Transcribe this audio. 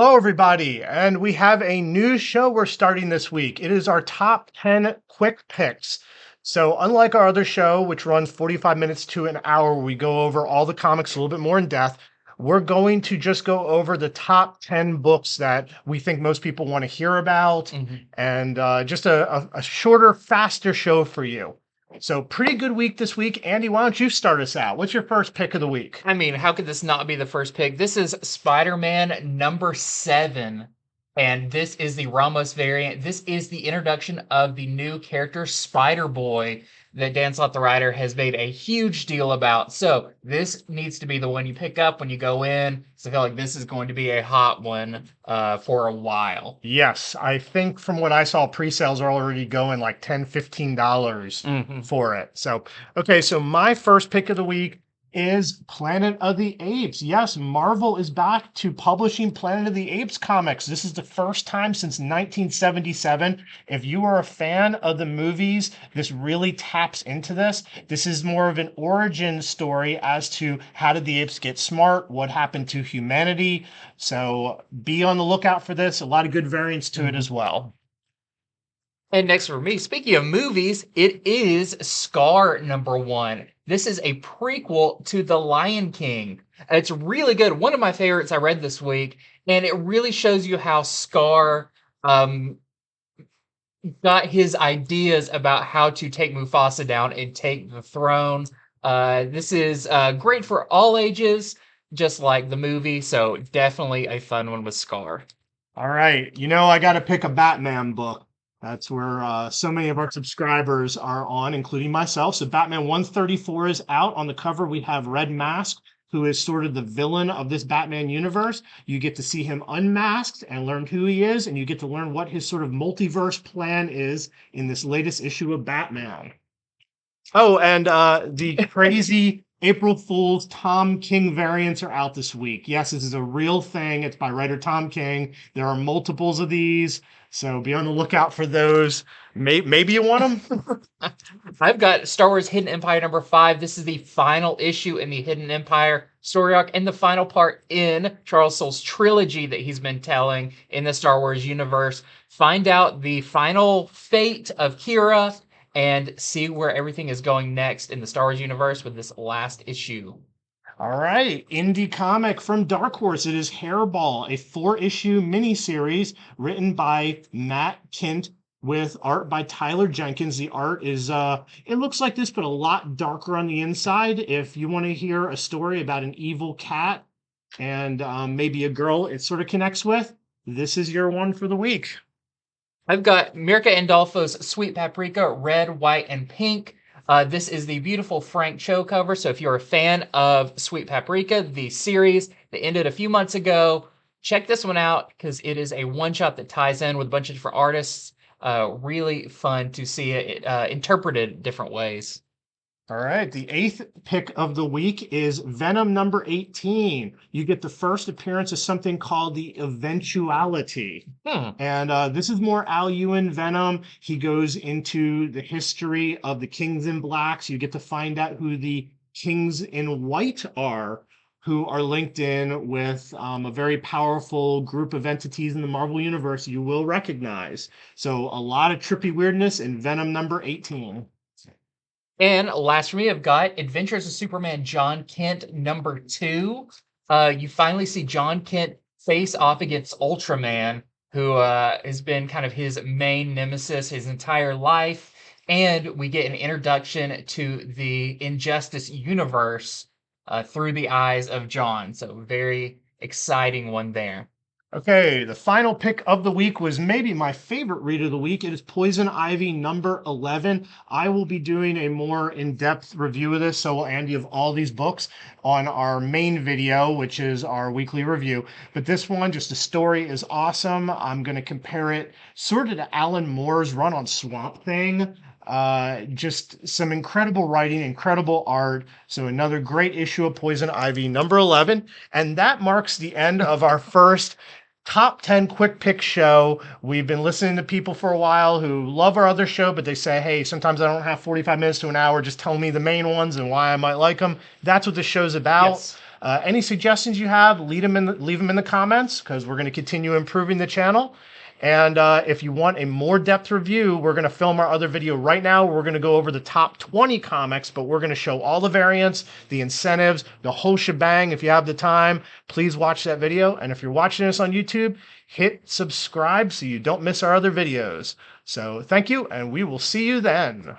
Hello, everybody, and we have a new show we're starting this week. It is our top 10 quick picks. So, unlike our other show, which runs 45 minutes to an hour, where we go over all the comics a little bit more in depth, we're going to just go over the top 10 books that we think most people want to hear about, and just a shorter, faster show for you. So, pretty good week this week. Andy, why don't you start us out? What's your first pick of the week? I mean, how could this not be the first pick? This is Spider-Man number 7, and this is the Ramos variant. This is the introduction of the new character, Spider-Boy, that Dan Slott, the writer, has made a huge deal about. So this needs to be the one you pick up when you go in. So I feel like this is going to be a hot one for a while. Yes, I think from what I saw, pre-sales are already going like $10, $15 for it. So, okay, so my first pick of the week is Planet of the Apes. Yes, Marvel is back to publishing Planet of the Apes comics. This is the first time since 1977. If you are a fan of the movies, this really taps into this. This is more of an origin story as to how did the apes get smart, what happened to humanity. So be on the lookout for this. A lot of good variants to it as well. And next for me, speaking of movies, it is Scar number 1. This is a prequel to The Lion King. It's really good. One of my favorites I read this week, and it really shows you how Scar got his ideas about how to take Mufasa down and take the throne. This is great for all ages, just like the movie, so definitely a fun one with Scar. All right. I got to pick a Batman book. That's where so many of our subscribers are on, including myself. So Batman 134 is out. On the cover, we have Red Mask, who is sort of the villain of this Batman universe. You get to see him unmasked and learn who he is, and you get to learn what his sort of multiverse plan is in this latest issue of Batman. Oh, and the crazy April Fool's Tom King variants are out this week. Yes, this is a real thing. It's by writer Tom King. There are multiples of these, so be on the lookout for those. Maybe you want them? I've got Star Wars Hidden Empire number 5. This is the final issue in the Hidden Empire story arc and the final part in Charles Soule's trilogy that he's been telling in the Star Wars universe. Find out the final fate of Kira and see where everything is going next in the Star Wars universe with this last issue. All right, indie comic from Dark Horse. It is Hairball, a 4-issue miniseries written by Matt Kindt with art by Tyler Jenkins. The art is, it looks like this, but a lot darker on the inside. If you want to hear a story about an evil cat and maybe a girl it sort of connects with, this is your one for the week. I've got Mirka Andolfo's Sweet Paprika, red, white, and pink. This is the beautiful Frank Cho cover, so if you're a fan of Sweet Paprika, the series that ended a few months ago, check this one out because it is a one-shot that ties in with a bunch of different artists. Really fun to see it interpreted different ways. All right, the 8th pick of the week is Venom number 18. You get the first appearance of something called the Eventuality. And this is more Al Ewing Venom. He goes into the history of the Kings in Blacks. You get to find out who the Kings in White are, who are linked in with a very powerful group of entities in the Marvel Universe you will recognize. So a lot of trippy weirdness in Venom number 18. And last for me, I've got Adventures of Superman John Kent number 2. You finally see John Kent face off against Ultraman, who has been kind of his main nemesis his entire life. And we get an introduction to the Injustice universe through the eyes of John. So very exciting one there. Okay, the final pick of the week was maybe my favorite read of the week. It is Poison Ivy number 11. I will be doing a more in-depth review of this, so will Andy, of all these books on our main video, which is our weekly review. But this one, just the story is awesome. I'm going to compare it sort of to Alan Moore's run on Swamp Thing. Just some incredible writing, incredible art. So another great issue of Poison Ivy number 11. And that marks the end of our first top 10 quick pick show. We've been listening to people for a while who love our other show, but they say, hey, sometimes I don't have 45 minutes to an hour. Just tell me the main ones and why I might like them. That's what this show's about. Yes. Any suggestions you have, leave them in the comments, because we're going to continue improving the channel. And if you want a more depth review, we're going to film our other video right now. We're going to go over the top 20 comics, but we're going to show all the variants, the incentives, the whole shebang. If you have the time, please watch that video. And if you're watching this on YouTube, hit subscribe so you don't miss our other videos. So thank you, and we will see you then.